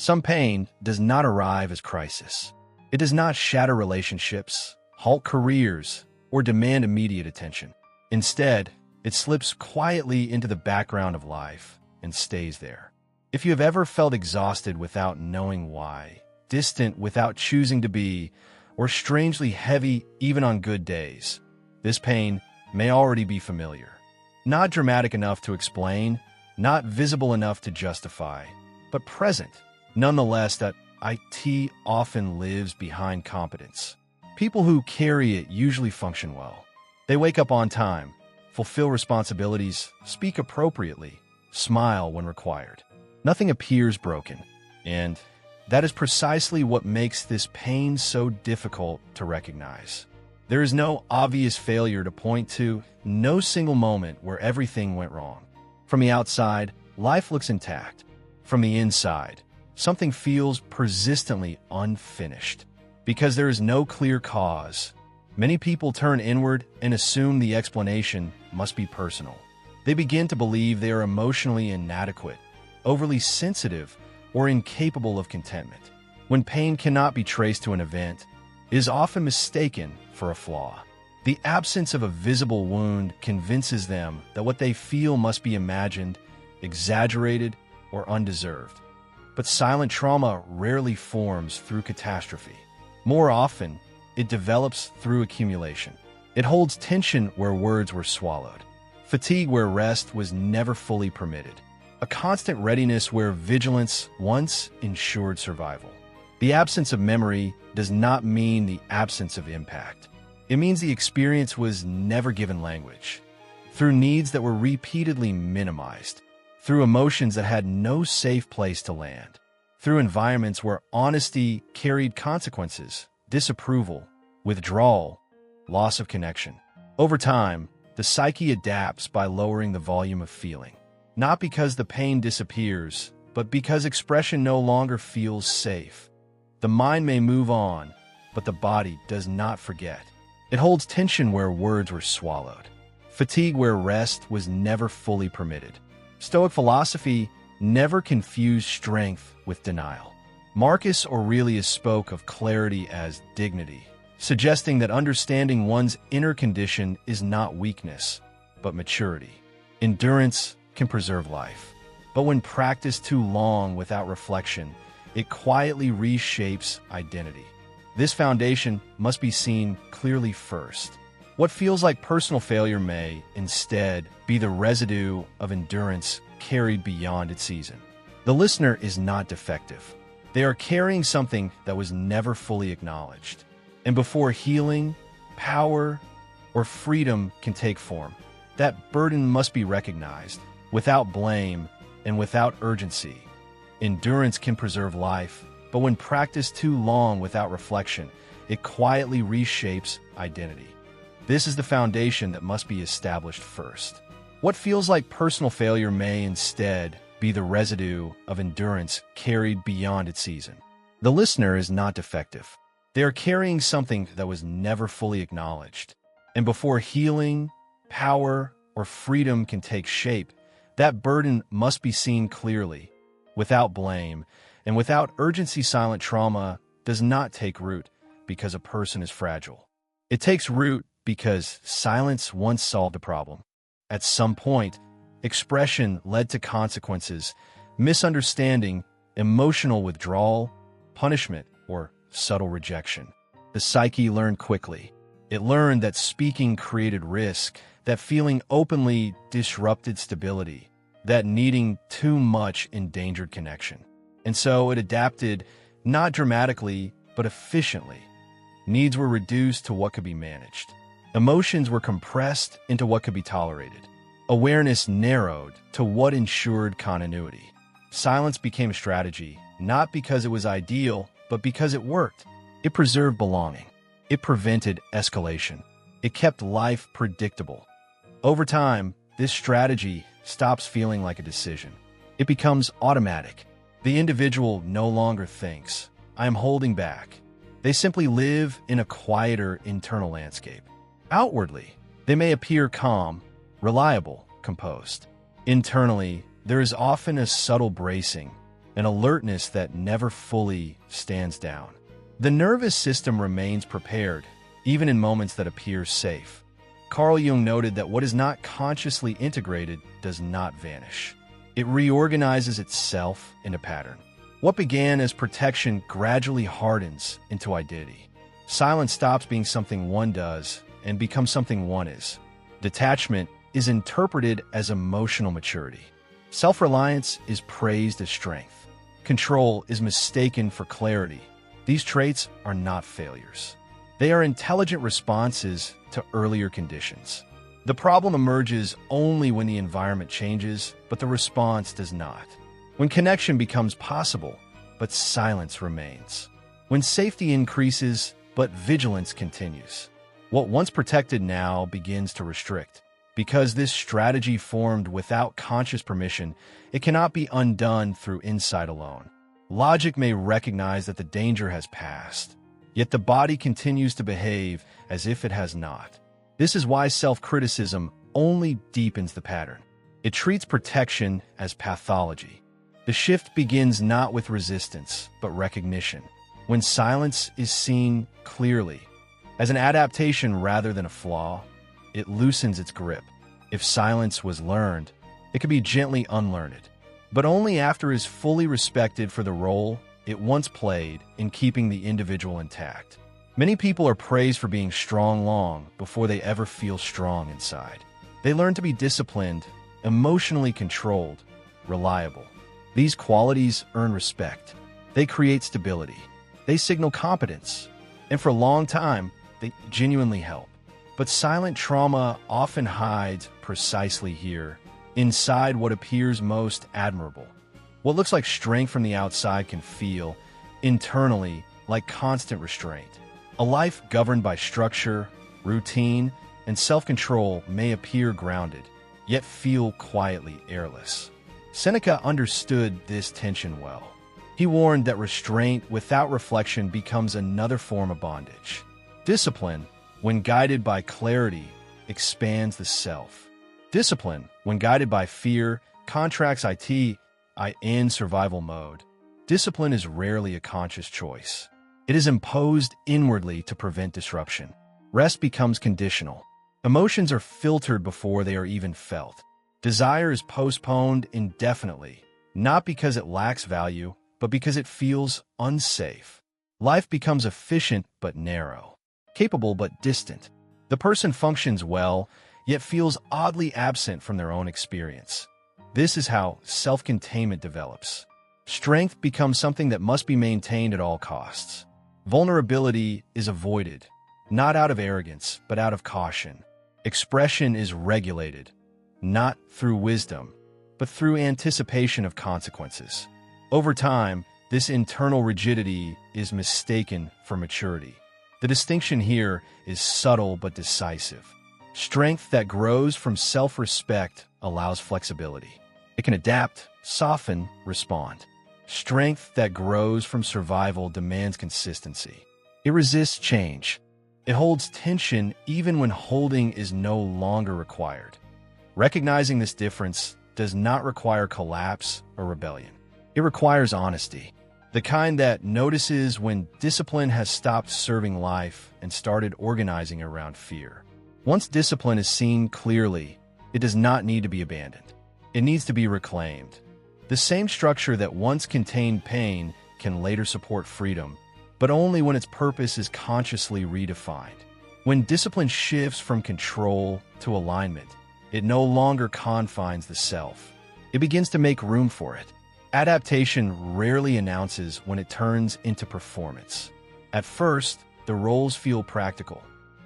Some pain does not arrive as crisis. It does not shatter relationships, halt careers, or demand immediate attention. Instead, it slips quietly into the background of life and stays there. If you have ever felt exhausted without knowing why, distant without choosing to be, or strangely heavy even on good days, this pain may already be familiar. Not dramatic enough to explain, not visible enough to justify, but present. Nonetheless, that it often lives behind competence. People who carry it usually function well. They wake up on time, fulfill responsibilities, speak appropriately, smile when required. Nothing appears broken, and that is precisely what makes this pain so difficult to recognize. There is no obvious failure to point to, no single moment where everything went wrong. From the outside, life looks intact. From the inside, something feels persistently unfinished. Because there is no clear cause, many people turn inward and assume the explanation must be personal. They begin to believe they are emotionally inadequate, overly sensitive, or incapable of contentment. When pain cannot be traced to an event, it is often mistaken for a flaw. The absence of a visible wound convinces them that what they feel must be imagined, exaggerated, or undeserved. But silent trauma rarely forms through catastrophe. More often, it develops through accumulation. It holds tension where words were swallowed, fatigue where rest was never fully permitted, a constant readiness where vigilance once ensured survival. The absence of memory does not mean the absence of impact. It means the experience was never given language. Through needs that were repeatedly minimized, through emotions that had no safe place to land, through environments where honesty carried consequences, disapproval, withdrawal, loss of connection. Over time, the psyche adapts by lowering the volume of feeling. Not because the pain disappears, but because expression no longer feels safe. The mind may move on, but the body does not forget. It holds tension where words were swallowed, fatigue where rest was never fully permitted. Stoic philosophy never confused strength with denial. Marcus Aurelius spoke of clarity as dignity, suggesting that understanding one's inner condition is not weakness, but maturity. Endurance can preserve life, but when practiced too long without reflection, it quietly reshapes identity. This foundation must be seen clearly first. What feels like personal failure may, instead, be the residue of endurance carried beyond its season. The listener is not defective. They are carrying something that was never fully acknowledged. And before healing, power, or freedom can take form, that burden must be recognized, without blame and without urgency. Endurance can preserve life, but when practiced too long without reflection, it quietly reshapes identity. This is the foundation that must be established first. What feels like personal failure may instead be the residue of endurance carried beyond its season. The listener is not defective. They are carrying something that was never fully acknowledged. And before healing, power, or freedom can take shape, that burden must be seen clearly, without blame, and without urgency. Silent trauma does not take root because a person is fragile. It takes root because silence once solved a problem. At some point, expression led to consequences, misunderstanding, emotional withdrawal, punishment, or subtle rejection. The psyche learned quickly. It learned that speaking created risk, that feeling openly disrupted stability, that needing too much endangered connection. And so it adapted, not dramatically, but efficiently. Needs were reduced to what could be managed. Emotions were compressed into what could be tolerated. Awareness narrowed to what ensured continuity. Silence became strategy, not because it was ideal, but because it worked. It preserved belonging. It prevented escalation. It kept life predictable. Over time, this strategy stops feeling like a decision. It becomes automatic. The individual no longer thinks, "I am holding back." They simply live in a quieter internal landscape. Outwardly, they may appear calm, reliable, composed. Internally, there is often a subtle bracing, an alertness that never fully stands down. The nervous system remains prepared, even in moments that appear safe. Carl Jung noted that what is not consciously integrated does not vanish. It reorganizes itself into pattern. What began as protection gradually hardens into identity. Silence stops being something one does and becomes something one is. Detachment is interpreted as emotional maturity. Self-reliance is praised as strength. Control is mistaken for clarity. These traits are not failures. They are intelligent responses to earlier conditions. The problem emerges only when the environment changes, but the response does not. When connection becomes possible, but silence remains. When safety increases, but vigilance continues. What once protected now begins to restrict. Because this strategy formed without conscious permission, it cannot be undone through insight alone. Logic may recognize that the danger has passed, yet the body continues to behave as if it has not. This is why self-criticism only deepens the pattern. It treats protection as pathology. The shift begins not with resistance, but recognition. When silence is seen clearly, as an adaptation rather than a flaw, it loosens its grip. If silence was learned, it could be gently unlearned, but only after it is fully respected for the role it once played in keeping the individual intact. Many people are praised for being strong long before they ever feel strong inside. They learn to be disciplined, emotionally controlled, reliable. These qualities earn respect. They create stability. They signal competence. And for a long time, they genuinely help. But silent trauma often hides precisely here, inside what appears most admirable. What looks like strength from the outside can feel, internally, like constant restraint. A life governed by structure, routine, and self-control may appear grounded, yet feel quietly airless. Seneca understood this tension well. He warned that restraint without reflection becomes another form of bondage. Discipline, when guided by clarity, expands the self. Discipline, when guided by fear, contracts it in survival mode. Discipline is rarely a conscious choice. It is imposed inwardly to prevent disruption. Rest becomes conditional. Emotions are filtered before they are even felt. Desire is postponed indefinitely, not because it lacks value, but because it feels unsafe. Life becomes efficient but narrow, capable but distant. The person functions well, yet feels oddly absent from their own experience. This is how self-containment develops. Strength becomes something that must be maintained at all costs. Vulnerability is avoided, not out of arrogance, but out of caution. Expression is regulated, not through wisdom, but through anticipation of consequences. Over time, this internal rigidity is mistaken for maturity. The distinction here is subtle but decisive. Strength that grows from self-respect allows flexibility. It can adapt, soften, respond. Strength that grows from survival demands consistency. It resists change. It holds tension even when holding is no longer required. Recognizing this difference does not require collapse or rebellion. It requires honesty, the kind that notices when discipline has stopped serving life and started organizing around fear. Once discipline is seen clearly, it does not need to be abandoned. It needs to be reclaimed. The same structure that once contained pain can later support freedom, but only when its purpose is consciously redefined. When discipline shifts from control to alignment, it no longer confines the self. It begins to make room for it. Adaptation rarely announces when it turns into performance. At first, the roles feel practical.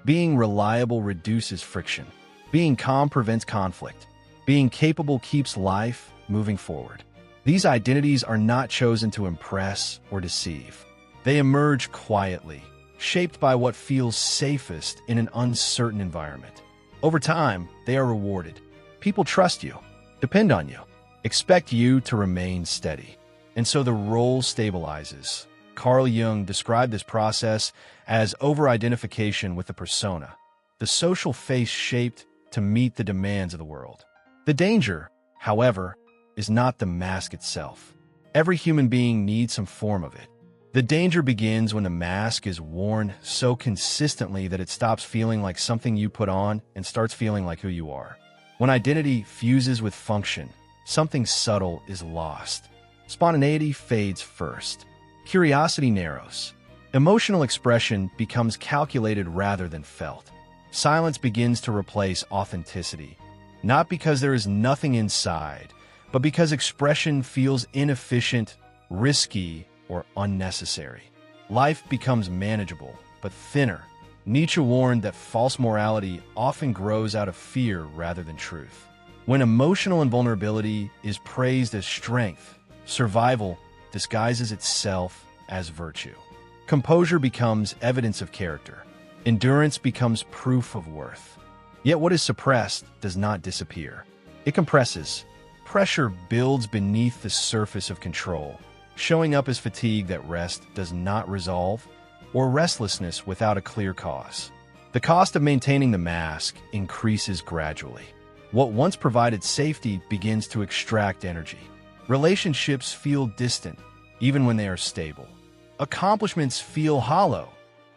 Being reliable reduces friction. Being calm prevents conflict. Being capable keeps life moving forward. These identities are not chosen to impress or deceive. They emerge quietly, shaped by what feels safest in an uncertain environment. Over time, they are rewarded. People trust you, depend on you, expect you to remain steady. And so the role stabilizes. Carl Jung described this process as over-identification with the persona, the social face shaped to meet the demands of the world. The danger, however, is not the mask itself. Every human being needs some form of it. The danger begins when the mask is worn so consistently that it stops feeling like something you put on and starts feeling like who you are. When identity fuses with function, something subtle is lost. Spontaneity fades first. Curiosity narrows. Emotional expression becomes calculated rather than felt. Silence begins to replace authenticity, not because there is nothing inside, but because expression feels inefficient, risky, or unnecessary. Life becomes manageable, but thinner. Nietzsche warned that false morality often grows out of fear rather than truth. When emotional invulnerability is praised as strength, survival disguises itself as virtue. Composure becomes evidence of character. Endurance becomes proof of worth. Yet what is suppressed does not disappear. It compresses. Pressure builds beneath the surface of control, showing up as fatigue that rest does not resolve, or restlessness without a clear cause. The cost of maintaining the mask increases gradually. What once provided safety begins to extract energy. Relationships feel distant, even when they are stable. Accomplishments feel hollow,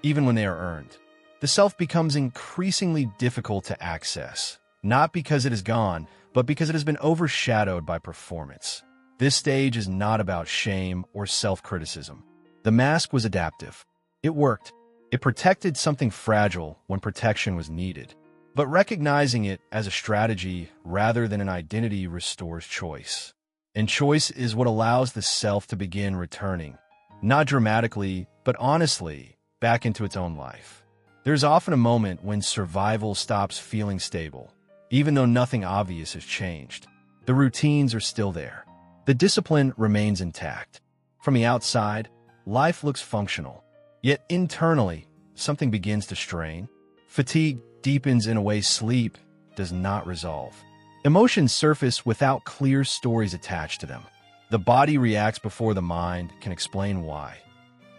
even when they are earned. The self becomes increasingly difficult to access, not because it is gone, but because it has been overshadowed by performance. This stage is not about shame or self-criticism. The mask was adaptive. It worked. It protected something fragile when protection was needed. But recognizing it as a strategy rather than an identity restores choice. And choice is what allows the self to begin returning, not dramatically, but honestly, back into its own life. There's often a moment when survival stops feeling stable, even though nothing obvious has changed. The routines are still there. The discipline remains intact. From the outside, life looks functional. Yet internally, something begins to strain. Fatigue deepens in a way sleep does not resolve. Emotions surface without clear stories attached to them. The body reacts before the mind can explain why.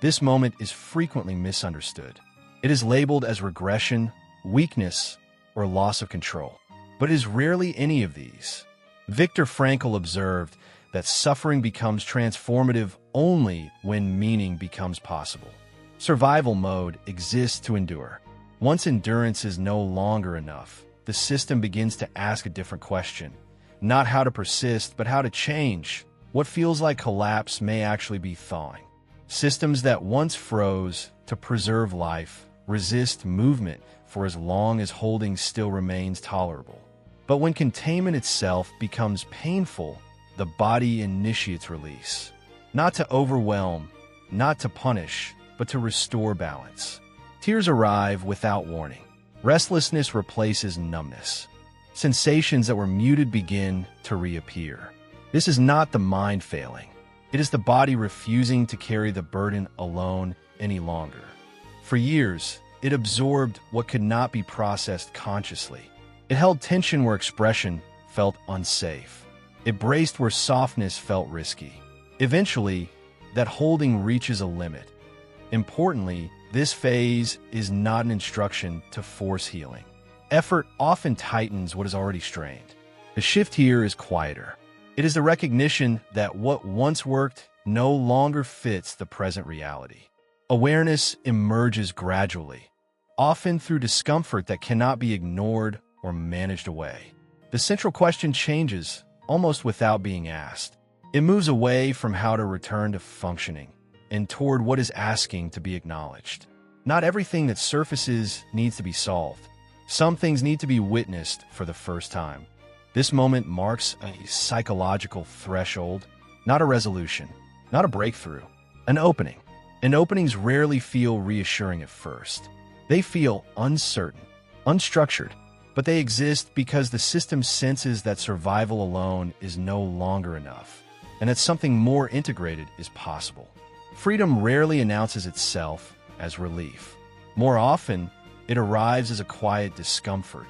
This moment is frequently misunderstood. It is labeled as regression, weakness, or loss of control. But it is rarely any of these. Viktor Frankl observed that suffering becomes transformative only when meaning becomes possible. Survival mode exists to endure. Once endurance is no longer enough, the system begins to ask a different question. Not how to persist, but how to change. What feels like collapse may actually be thawing. Systems that once froze to preserve life resist movement for as long as holding still remains tolerable. But when containment itself becomes painful, the body initiates release. Not to overwhelm, not to punish, but to restore balance. Tears arrive without warning. Restlessness replaces numbness. Sensations that were muted begin to reappear. This is not the mind failing. It is the body refusing to carry the burden alone any longer. For years, it absorbed what could not be processed consciously. It held tension where expression felt unsafe. It braced where softness felt risky. Eventually, that holding reaches a limit. Importantly, this phase is not an instruction to force healing. Effort often tightens what is already strained. The shift here is quieter. It is the recognition that what once worked no longer fits the present reality. Awareness emerges gradually, often through discomfort that cannot be ignored or managed away. The central question changes, almost without being asked. It moves away from how to return to functioning and toward what is asking to be acknowledged. Not everything that surfaces needs to be solved. Some things need to be witnessed for the first time. This moment marks a psychological threshold, not a resolution, not a breakthrough, an opening. And openings rarely feel reassuring at first. They feel uncertain, unstructured, but they exist because the system senses that survival alone is no longer enough, and that something more integrated is possible. Freedom rarely announces itself as relief. More often, it arrives as a quiet discomfort,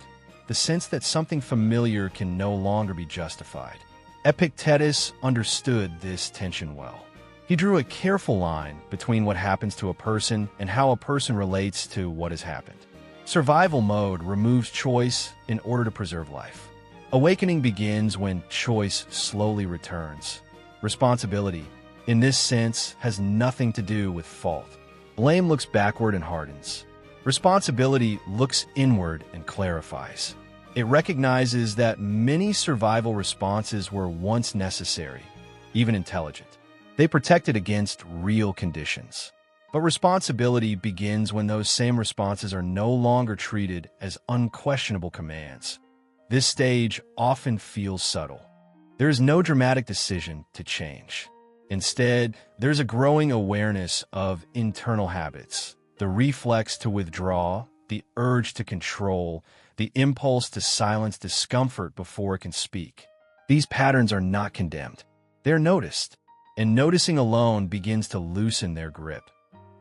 the sense that something familiar can no longer be justified. Epictetus understood this tension well. He drew a careful line between what happens to a person and how a person relates to what has happened. Survival mode removes choice in order to preserve life. Awakening begins when choice slowly returns. Responsibility, in this sense, has nothing to do with fault. Blame looks backward and hardens. Responsibility looks inward and clarifies. It recognizes that many survival responses were once necessary, even intelligent. They protected against real conditions. But responsibility begins when those same responses are no longer treated as unquestionable commands. This stage often feels subtle. There is no dramatic decision to change. Instead, there's a growing awareness of internal habits, the reflex to withdraw, the urge to control, the impulse to silence discomfort before it can speak. These patterns are not condemned. They're noticed, and noticing alone begins to loosen their grip.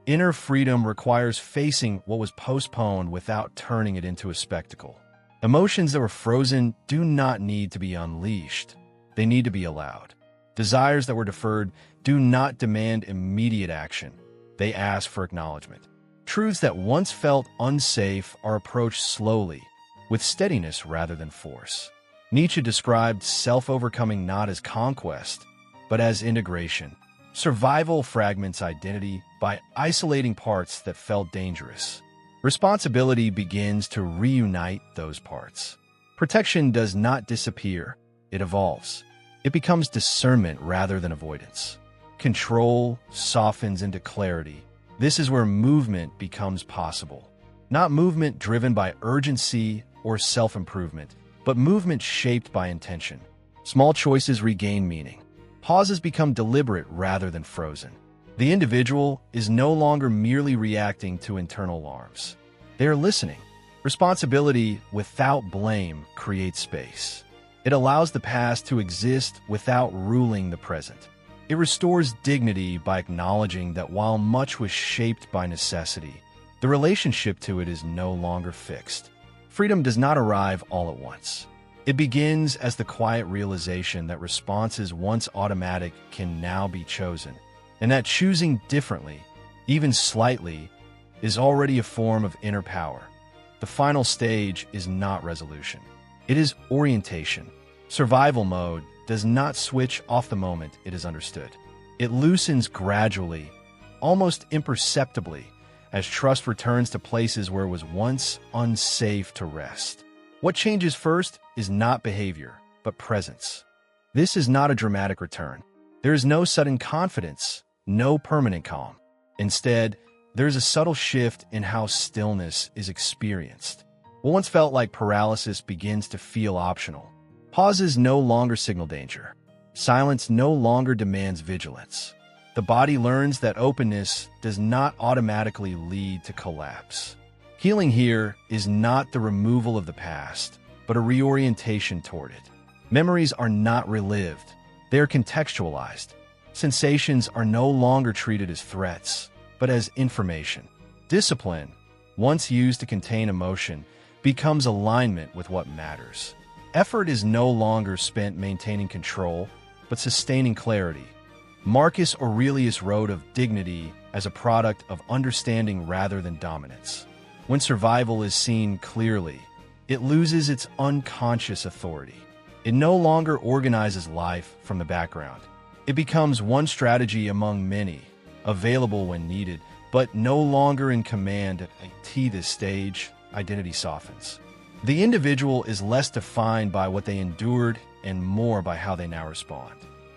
Inner freedom requires facing what was postponed without turning it into a spectacle. Emotions that were frozen do not need to be unleashed. They need to be allowed. Desires that were deferred do not demand immediate action. They ask for acknowledgement. Truths that once felt unsafe are approached slowly, with steadiness rather than force. Nietzsche described self-overcoming not as conquest, but as integration. Survival fragments identity by isolating parts that felt dangerous. Responsibility begins to reunite those parts. Protection does not disappear, it evolves. It becomes discernment rather than avoidance. Control softens into clarity. This is where movement becomes possible. Not movement driven by urgency or self-improvement, but movement shaped by intention. Small choices regain meaning. Pauses become deliberate rather than frozen. The individual is no longer merely reacting to internal alarms. They are listening. Responsibility without blame creates space. It allows the past to exist without ruling the present. It restores dignity by acknowledging that while much was shaped by necessity, the relationship to it is no longer fixed. Freedom does not arrive all at once. It begins as the quiet realization that responses once automatic can now be chosen, and that choosing differently, even slightly, is already a form of inner power. The final stage is not resolution. It is orientation. Survival mode does not switch off the moment it is understood. It loosens gradually, almost imperceptibly, as trust returns to places where it was once unsafe to rest. What changes first is not behavior, but presence. This is not a dramatic return. There is no sudden confidence, no permanent calm. Instead, there is a subtle shift in how stillness is experienced. What once felt like paralysis begins to feel optional. Pauses no longer signal danger. Silence no longer demands vigilance. The body learns that openness does not automatically lead to collapse. Healing here is not the removal of the past, but a reorientation toward it. Memories are not relived. They are contextualized. Sensations are no longer treated as threats, but as information. Discipline, once used to contain emotion, becomes alignment with what matters. Effort is no longer spent maintaining control, but sustaining clarity. Marcus Aurelius wrote of dignity as a product of understanding rather than dominance. When survival is seen clearly, it loses its unconscious authority. It no longer organizes life from the background. It becomes one strategy among many, available when needed, but no longer in command. At this stage, identity softens. The individual is less defined by what they endured and more by how they now respond.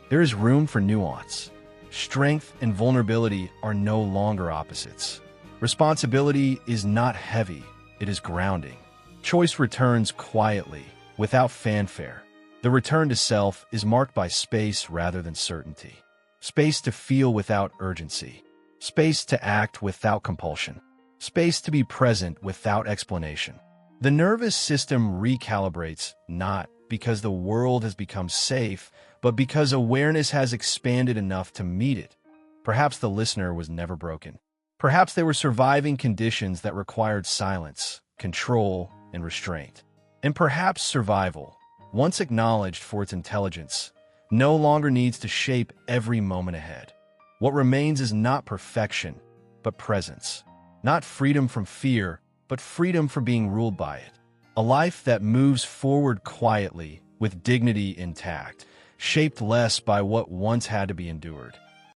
There is room for nuance. Strength and vulnerability are no longer opposites. Responsibility is not heavy, it is grounding. Choice returns quietly, without fanfare. The return to self is marked by space rather than certainty. Space to feel without urgency. Space to act without compulsion. Space to be present without explanation. The nervous system recalibrates not because the world has become safe, but because awareness has expanded enough to meet it. Perhaps the listener was never broken. Perhaps they were surviving conditions that required silence, control, and restraint. And perhaps survival, once acknowledged for its intelligence, no longer needs to shape every moment ahead. What remains is not perfection, but presence. Not freedom from fear, but freedom from being ruled by it. A life that moves forward quietly, with dignity intact, shaped less by what once had to be endured,